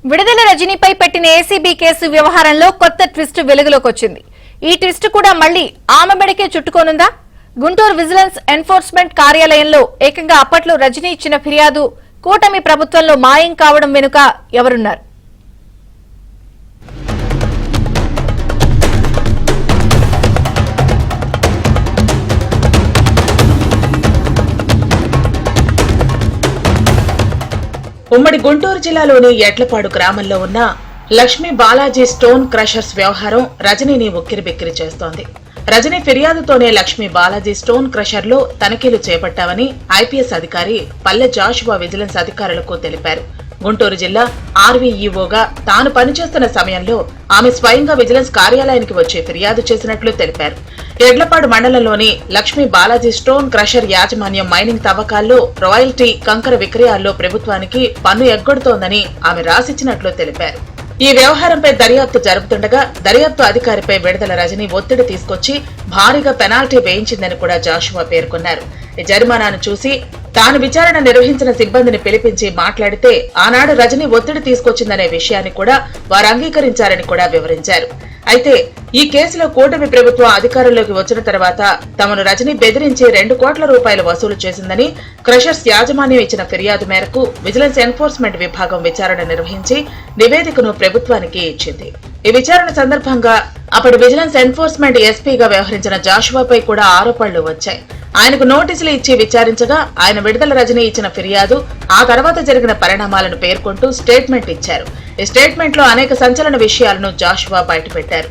విడుదల రజనీపై పెట్టిన ACB case వ్యవహారంలో కొత్త ట్విస్ట్ వెలుగులోకి వచ్చింది. ఈ ట్విస్ట్ కూడా మళ్లీ ఆమె మెడకే చుట్టుకోనుందా? గుంటూరు విజిలెన్స్ ఎన్ఫోర్స్మెంట్ కార్యాలయంలో ఏకంగా అప్పట్లో రజనీ ఇచ్చిన ఫిర్యాదు కూటమి ప్రభుత్వంలో మాయం కావడం వెనుక ఎవరున్నారు? ఉమ్మడి గుంటూరు జిల్లాలోని ఎడ్లపాడు గ్రామంలో ఉన్న లక్ష్మీ బాలాజీ స్టోన్ క్రషర్స్ వ్యవహారం రజనీని ఉక్కిరిబిక్కిరి చేస్తోంది. రజనీ ఫిర్యాదుతోనే లక్ష్మీ బాలాజీ స్టోన్ క్రషర్ లో తనిఖీలు చేపట్టామని ఐపీఎస్ అధికారి పల్లె జాషువా విజిలెన్స్ అధికారులకు తెలిపారు. గుంటూరు జిల్లా ఆర్వీఈఓగా తాను పనిచేస్తున్న సమయంలో ఆమె స్వయంగా విజిలెన్స్ కార్యాలయానికి వచ్చి ఫిర్యాదు చేసినట్లు తెలిపారు. ఎడ్లపాడు మండలంలోని లక్ష్మీ బాలాజీ స్టోన్ క్రషర్ యాజమాన్యం మైనింగ్ తవ్వకాల్లో రాయల్టీ కంకర విక్రయాల్లో ప్రభుత్వానికి పన్ను ఎగ్గొడుతోందని ఆమె రాసిచ్చినట్లు తెలిపారు. ఈ వ్యవహారంపై దర్యాప్తు జరుపుతుండగా దర్యాప్తు అధికారిపై విడుదల రజనీ ఒత్తిడి తీసుకొచ్చి భారీగా పెనాల్టీ వేయించిందని కూడా జాషువా పేర్కొన్నారు. ఈ జరిమానాను చూసి తాను విచారణ నిర్వహించిన సిబ్బందిని పిలిపించి మాట్లాడితే ఆనాడు రజనీ ఒత్తిడి తీసుకొచ్చిందనే విషయాన్ని కూడా వారు అంగీకరించారని కూడా వివరించారు. అయితే ఈ కేసులో కూటమి ప్రభుత్వం అధికారంలోకి వచ్చిన తర్వాత తమను రజనీ బెదిరించి 2 కోట్ల రూపాయలు వసూలు చేసిందని క్రషర్స్ యాజమాన్యం ఇచ్చిన ఫిర్యాదు మేరకు విజిలెన్స్ ఎన్ఫోర్స్మెంట్ విభాగం విచారణ నిర్వహించి నివేదికను ప్రభుత్వానికి ఇచ్చింది. ఈ విచారణ సందర్భంగా అప్పటి విజిలెన్స్ ఎన్ఫోర్స్మెంట్ ఎస్పీగా వ్యవహరించిన జాషువాపై కూడా ఆరోపణలు వచ్చాయి. ఆయనకు నోటీసులు ఇచ్చి విచారించగా ఆయన విడుదల రజనీ ఇచ్చిన ఫిర్యాదు ఆ తర్వాత జరిగిన పరిణామాలను పేర్కొంటూ స్టేట్మెంట్ ఇచ్చారు. ఈ స్టేట్మెంట్ లో అనేక సంచలన విషయాలను జాషువా బయటపెట్టారు.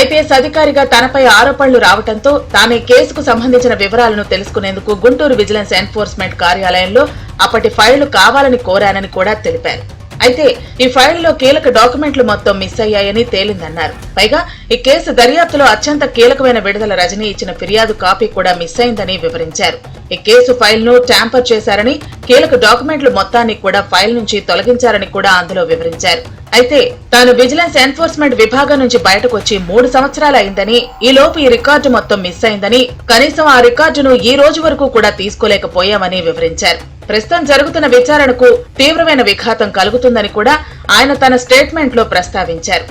ఐపీఎస్ అధికారిగా తనపై ఆరోపణలు రావడంతో తానే కేసుకు సంబంధించిన వివరాలను తెలుసుకునేందుకు గుంటూరు విజిలెన్స్ ఎన్ఫోర్స్మెంట్ కార్యాలయంలో అప్పటి ఫైళ్లు కావాలని కోరానని కూడా తెలిపారు. అయితే ఈ ఫైల్లో కీలక డాక్యుమెంట్లు మొత్తం మిస్ అయ్యాయని తేలిందన్నారు. పైగా ఈ కేసు దర్యాప్తులో అత్యంత కీలకమైన విడుదల రజనీ ఇచ్చిన ఫిర్యాదు కాపీ కూడా మిస్ అయిందని వివరించారు. ఈ కేసు ఫైల్ ను ట్యాంపర్ చేశారని, కీలక డాక్యుమెంట్లు మొత్తాన్ని కూడా ఫైల్ నుంచి తొలగించారని కూడా అందులో వివరించారు. అయితే తాను విజిలెన్స్ ఎన్ఫోర్స్మెంట్ విభాగం నుంచి బయటకు వచ్చి 3 సంవత్సరాలు అయిందని, ఈ లోపు ఈ రికార్డు మొత్తం మిస్ అయిందని, కనీసం ఆ రికార్డును ఈ రోజు వరకు కూడా తీసుకోలేకపోయామని వివరించారు. ప్రస్తుతం జరుగుతున్న విచారణకు తీవ్రమైన విఘాతం కలుగుతుందని కూడా ఆయన తన స్టేట్మెంట్ లో ప్రస్తావించారు.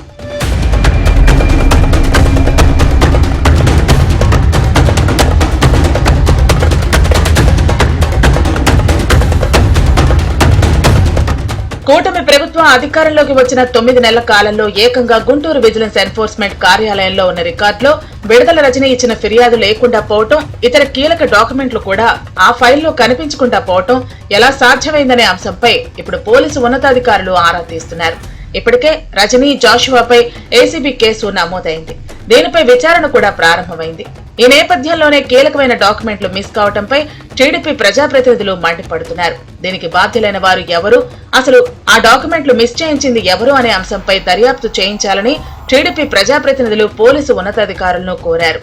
కూటమి ప్రభుత్వం అధికారంలోకి వచ్చిన 9 నెలల కాలంలో ఏకంగా గుంటూరు విజిలెన్స్ ఎన్ఫోర్స్మెంట్ కార్యాలయంలో ఉన్న రికార్డులో విడుదల రజనీ ఇచ్చిన ఫిర్యాదు లేకుండా పోవటం, ఇతర కీలక డాక్యుమెంట్లు కూడా ఆ ఫైల్లో కనిపించకుండా పోవటం ఎలా సాధ్యమైందనే అంశంపై ఇప్పుడు పోలీసు ఉన్నతాధికారులు ఆరా తీస్తున్నారు. ఇప్పటికే రజనీ, జాషువాపై ఏసీబీ కేసు నమోదైంది. దీనిపై విచారణ కూడా ప్రారంభమైంది. ఈ నేపథ్యంలోనే కీలకమైన డాక్యుమెంట్లు మిస్ కావడంపై టీడీపీ ప్రజాప్రతినిధులు మండిపడుతున్నారు. దీనికి బాధ్యులైన వారు ఎవరు, అసలు ఆ డాక్యుమెంట్లు మిస్ చేయించింది ఎవరు అనే అంశంపై దర్యాప్తు చేయించాలని టీడీపీ ప్రజాప్రతినిధులు పోలీసు ఉన్నతాధికారులను కోరారు.